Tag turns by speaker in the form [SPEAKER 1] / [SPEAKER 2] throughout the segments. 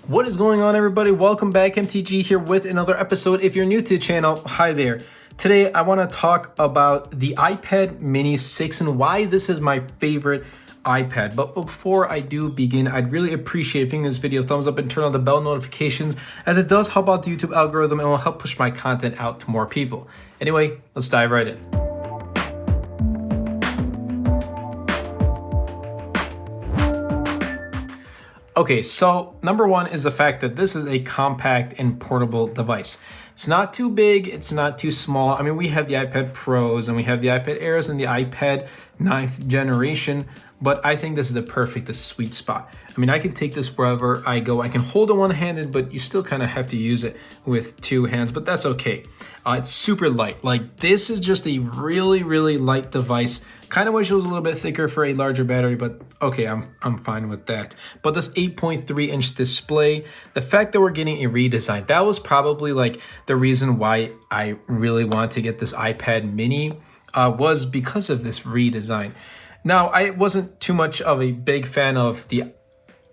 [SPEAKER 1] What is going on, everybody? Welcome back. MTG here with another episode. If you're new to the channel, hi there. Today I want to talk about the iPad mini 6 and why this is my favorite iPad. But before I do begin, I'd really appreciate if you give this video a thumbs up and turn on the bell notifications, as it does help out the YouTube algorithm and will help push my content out to more people. Anyway, let's dive right in. Okay, so number one is the fact that this is a compact and portable device. It's not too big, it's not too small. I mean, we have the iPad Pros and we have the iPad Airs and the iPad 9th generation, but I think this is the perfect, the sweet spot. I mean, I can take this wherever I go. I can hold it one-handed, but you still kind of have to use it with two hands, but that's okay. It's super light. Like, this is just a really, really light device. Kind of wish it was a little bit thicker for a larger battery, but okay, I'm fine with that. But this 8.3-inch display, the fact that we're getting a redesign, that was probably like the reason why I really wanted to get this iPad mini, was because of this redesign. Now, I wasn't too much of a big fan of the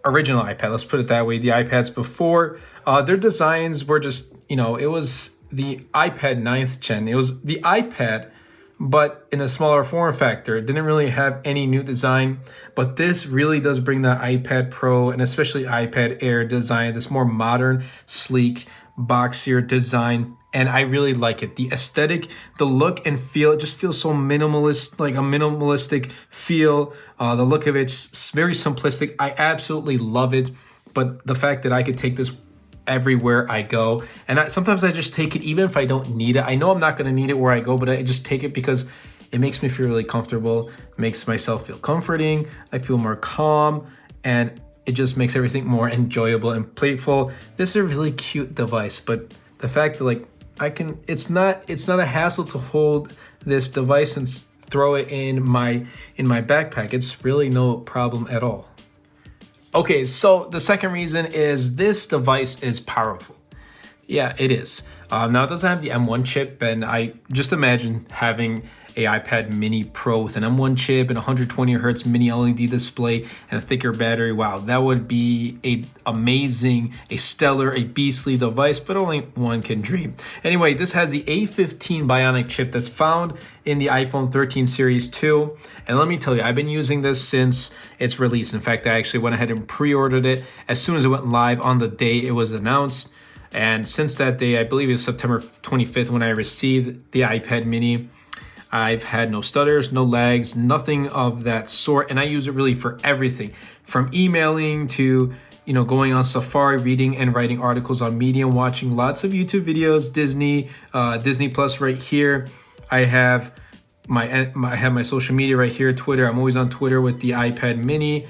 [SPEAKER 1] original iPad, let's put it that way. The iPads before, their designs were just, it was the iPad 9th gen. It was the iPad, but in a smaller form factor. It didn't really have any new design, but this really does bring the iPad Pro and especially iPad Air design, this more modern, sleek, boxier design, and I really like it. The aesthetic, the look and feel, it just feels so minimalist, like a minimalistic feel. The look of it's very simplistic. I absolutely love it, but the fact that I could take this everywhere I go, and sometimes I just take it even if I don't need it. I know I'm not going to need it where I go, but I just take it because it makes me feel really comfortable, makes myself feel comforting, I feel more calm, and it just makes everything more enjoyable and playful. This is a really cute device, but the fact that like it's not a hassle to hold this device and throw it in my backpack. It's really no problem at all. Okay, so the second reason is this device is powerful. Yeah, it is. Now it doesn't have the M1 chip, and I just imagine having a iPad mini Pro with an M1 chip and 120 hertz mini LED display and a thicker battery. Wow, that would be a stellar, a beastly device, but only one can dream. Anyway, this has the A15 Bionic chip that's found in the iPhone 13 Series 2. And let me tell you, I've been using this since its release. In fact, I actually went ahead and pre-ordered it as soon as it went live on the day it was announced. And since that day, I believe it was September 25th when I received the iPad mini, I've had no stutters, no lags, nothing of that sort. And I use it really for everything, from emailing to, going on Safari, reading and writing articles on Medium, watching lots of YouTube videos, Disney Plus right here. I have my social media right here, Twitter. I'm always on Twitter with the iPad mini,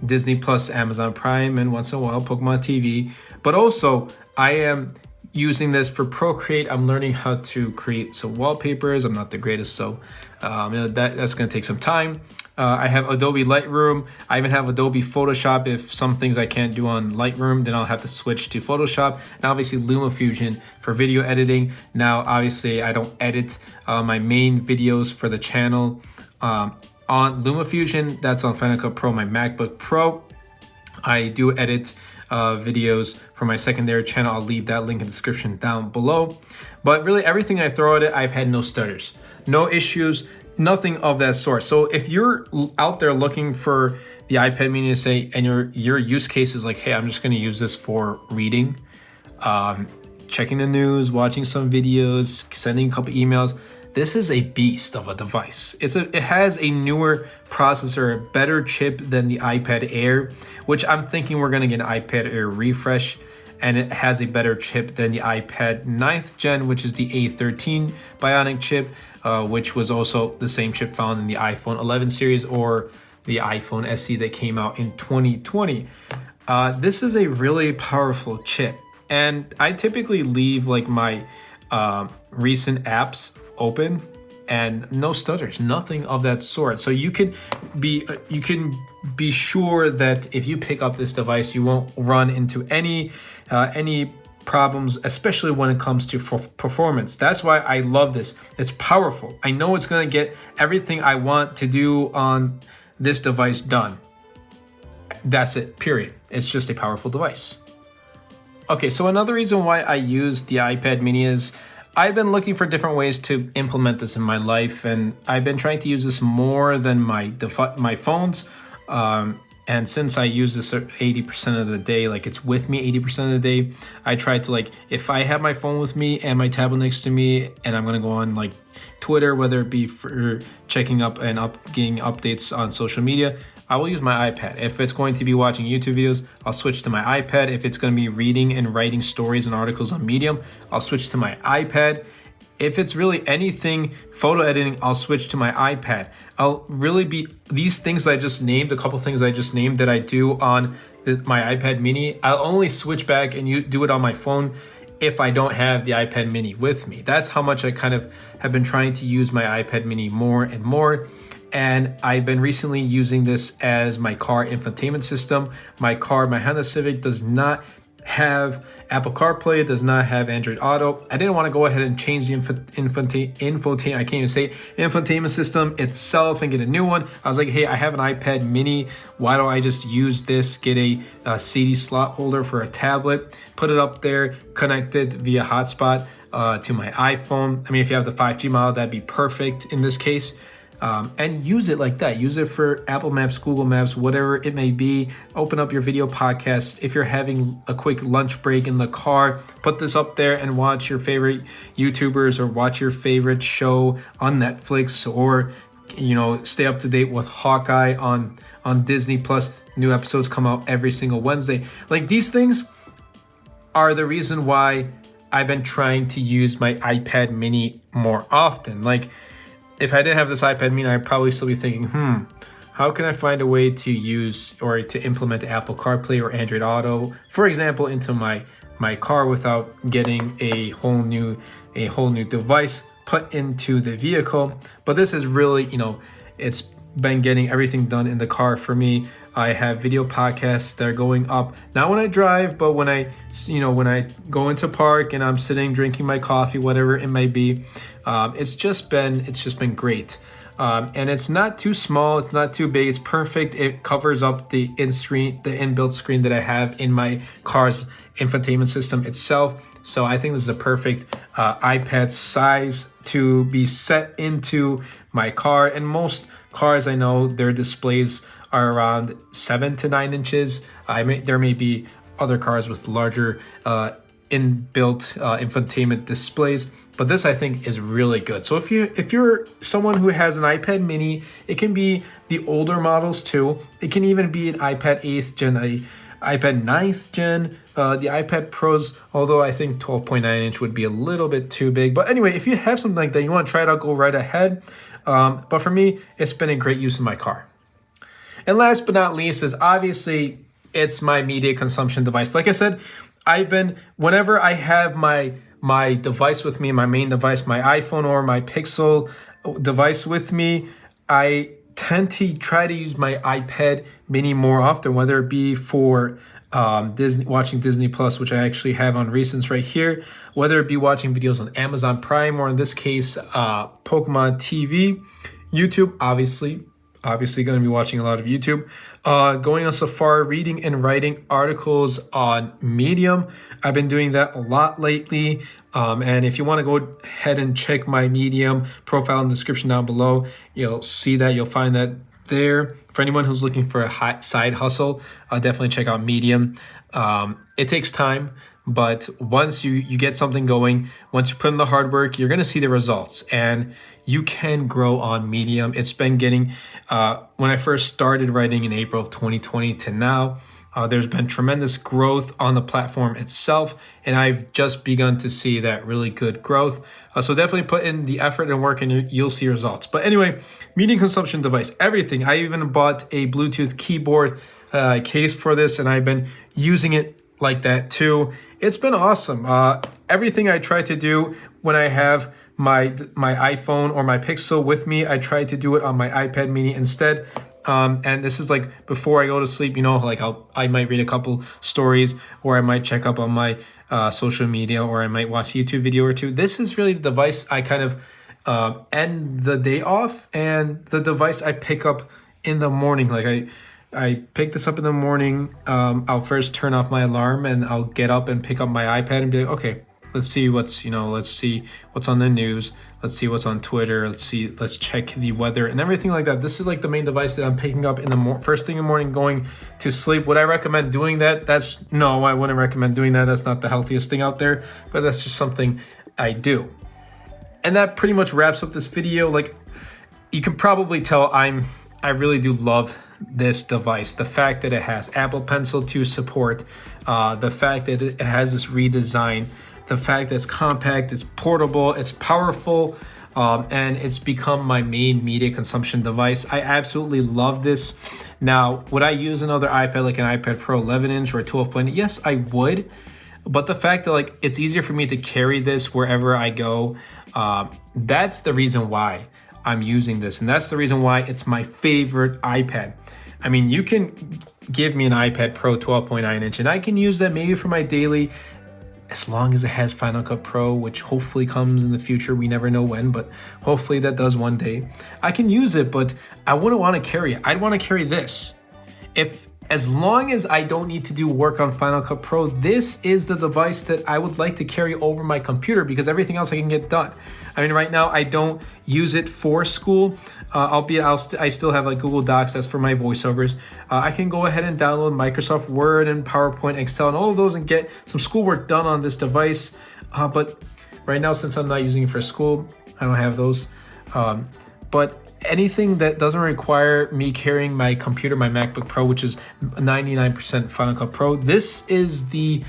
[SPEAKER 1] Disney Plus, Amazon Prime, and once in a while, Pokemon TV. But also, I am using this for Procreate. I'm learning how to create some wallpapers. I'm not the greatest, so that's going to take some time. I have Adobe Lightroom. I even have Adobe Photoshop. If some things I can't do on Lightroom, then I'll have to switch to Photoshop. And obviously LumaFusion for video editing. Now, obviously, I don't edit my main videos for the channel on LumaFusion. That's on Final Cut Pro, my MacBook Pro. I do edit videos for my secondary channel. I'll leave that link in the description down below. But really, everything I throw at it, I've had no stutters, no issues, nothing of that sort. So if you're out there looking for the iPad mini to say, and your use case is like, hey, I'm just going to use this for reading, checking the news, watching some videos, sending a couple emails, this is a beast of a device. It has a newer processor, a better chip than the iPad Air, which I'm thinking we're gonna get an iPad Air refresh, and it has a better chip than the iPad 9th gen, which is the A13 Bionic chip, which was also the same chip found in the iPhone 11 series or the iPhone SE that came out in 2020. This is a really powerful chip, and I typically leave like my recent apps open and no stutters, nothing of that sort. So you can be sure that if you pick up this device, you won't run into any problems, especially when it comes to performance. That's why I love this. It's powerful. I know it's going to get everything I want to do on this device done. That's it, period. It's just a powerful device. Okay, so another reason why I use the iPad mini is I've been looking for different ways to implement this in my life, and I've been trying to use this more than my phones. And since I use this 80% of the day, like it's with me 80% of the day, I try to, like, if I have my phone with me and my tablet next to me, and I'm gonna go on like Twitter, whether it be for checking up and getting updates on social media, I will use my iPad. If it's going to be watching YouTube videos, I'll switch to my iPad. If it's going to be reading and writing stories and articles on Medium, I'll switch to my iPad. If it's really anything photo editing, I'll switch to my iPad. I'll really be these things I just named, a couple things I just named that I do on my iPad mini, I'll only switch back and do it on my phone if I don't have the iPad mini with me. That's how much I kind of have been trying to use my iPad mini more and more. And I've been recently using this as my car infotainment system. My Honda Civic does not have Apple CarPlay, it does not have Android Auto. I didn't want to go ahead and change the infotainment system itself and get a new one. I was like, hey, I have an iPad mini. Why don't I just use this, get a CD slot holder for a tablet, put it up there, connect it via hotspot to my iPhone. I mean, if you have the 5G model, that'd be perfect in this case. And use it like that. Use it for Apple Maps, Google Maps, whatever it may be. Open up your video podcast. If you're having a quick lunch break in the car, put this up there and watch your favorite YouTubers or watch your favorite show on Netflix, or stay up to date with Hawkeye on Disney Plus. New episodes come out every single Wednesday. Like, these things are the reason why I've been trying to use my iPad mini more often. Like, if I didn't have this iPad mini, I'd probably still be thinking, how can I find a way to use or to implement Apple CarPlay or Android Auto, for example, into my car without getting a whole new device put into the vehicle. But this is really, it's been getting everything done in the car for me. I have video podcasts that are going up, not when I drive, but when I go into park and I'm sitting drinking my coffee, whatever it may be. It's just been great. And it's not too small, it's not too big, it's perfect. It covers up the inbuilt screen that I have in my car's infotainment system itself. So I think this is a perfect iPad size to be set into my car. And most cars, I know, their displays are around 7 to 9 inches. There may be other cars with larger inbuilt infotainment displays, but this, I think, is really good. So if you're someone who has an iPad mini, it can be the older models too. It can even be an iPad 8th gen, an iPad 9th gen, the iPad Pros, although I think 12.9 inch would be a little bit too big. But anyway, if you have something like that, you want to try it out, go right ahead. But for me, it's been a great use in my car. And last but not least is obviously it's my media consumption device. Like I said, whenever I have my device with me, my main device, my iPhone or my Pixel device with me, I tend to try to use my iPad mini more often, whether it be for watching Disney Plus, which I actually have on recents right here, whether it be watching videos on Amazon Prime, or in this case, Pokemon TV, YouTube, obviously going to be watching a lot of YouTube, going on Safari, reading and writing articles on Medium. I've been doing that a lot lately. And if you want to go ahead and check my Medium profile in the description down below, you'll find that there. For anyone who's looking for a hot side hustle, definitely check out Medium. It takes time, but once you get something going, once you put in the hard work, you're going to see the results, and you can grow on Medium. It's been getting, when I first started writing in April of 2020 to now, there's been tremendous growth on the platform itself, and I've just begun to see that really good growth. So definitely put in the effort and work, and you'll see results. But anyway, media consumption device, everything. I even bought a Bluetooth keyboard case for this, and I've been using it like that too. It's been awesome. Everything I try to do when I have my iPhone or my Pixel with me, I try to do it on my iPad mini instead. And this is like before I go to sleep, like I might read a couple stories, or I might check up on my social media, or I might watch a YouTube video or two. This is really the device I kind of end the day off, and the device I pick up in the morning. Like I pick this up in the morning. I'll first turn off my alarm and I'll get up and pick up my iPad and be like, okay, let's see what's on the news. Let's see what's on Twitter. Let's check the weather and everything like that. This is like the main device that I'm picking up in the first thing in the morning going to sleep. Would I recommend doing that? No, I wouldn't recommend doing that. That's not the healthiest thing out there, but that's just something I do. And that pretty much wraps up this video. Like, you can probably tell I really do love this device. The fact that it has Apple Pencil to support, the fact that it has this redesign, the fact that it's compact, it's portable, it's powerful, and it's become my main media consumption device. I absolutely love this. Now, would I use another iPad like an iPad Pro 11-inch or a 12.8? Yes, I would. But the fact that like it's easier for me to carry this wherever I go, that's the reason why I'm using this. And that's the reason why it's my favorite iPad. I mean, you can give me an iPad Pro 12.9-inch and I can use that maybe for my daily, as long as it has Final Cut Pro, which hopefully comes in the future. We never know when, but hopefully that does one day. I can use it, but I wouldn't want to carry it. I'd want to carry this. As long as I don't need to do work on Final Cut Pro, this is the device that I would like to carry over my computer because everything else I can get done. I mean, right now I don't use it for school, albeit I still have like Google Docs, that's for my voiceovers. I can go ahead and download Microsoft Word and PowerPoint, Excel, and all of those and get some schoolwork done on this device. But right now, since I'm not using it for school, I don't have those. But anything that doesn't require me carrying my computer, my MacBook Pro, which is 99% Final Cut Pro, this is the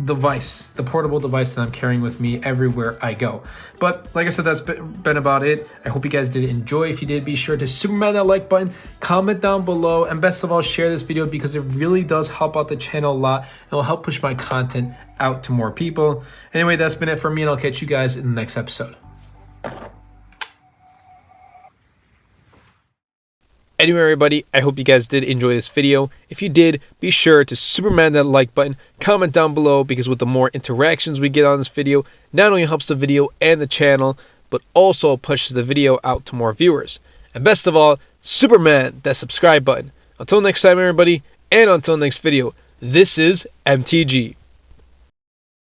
[SPEAKER 1] device, the portable device that I'm carrying with me everywhere I go. But like I said, that's been about it. I hope you guys did enjoy. If you did, be sure to Superman that like button, comment down below, and best of all, share this video because it really does help out the channel a lot and will help push my content out to more people. Anyway, that's been it for me, and I'll catch you guys in the next episode. Anyway, everybody, I hope you guys did enjoy this video. If you did, be sure to Superman that like button, comment down below, because with the more interactions we get on this video, not only helps the video and the channel, but also pushes the video out to more viewers. And best of all, Superman that subscribe button. Until next time, everybody, and until next video, this is MTG.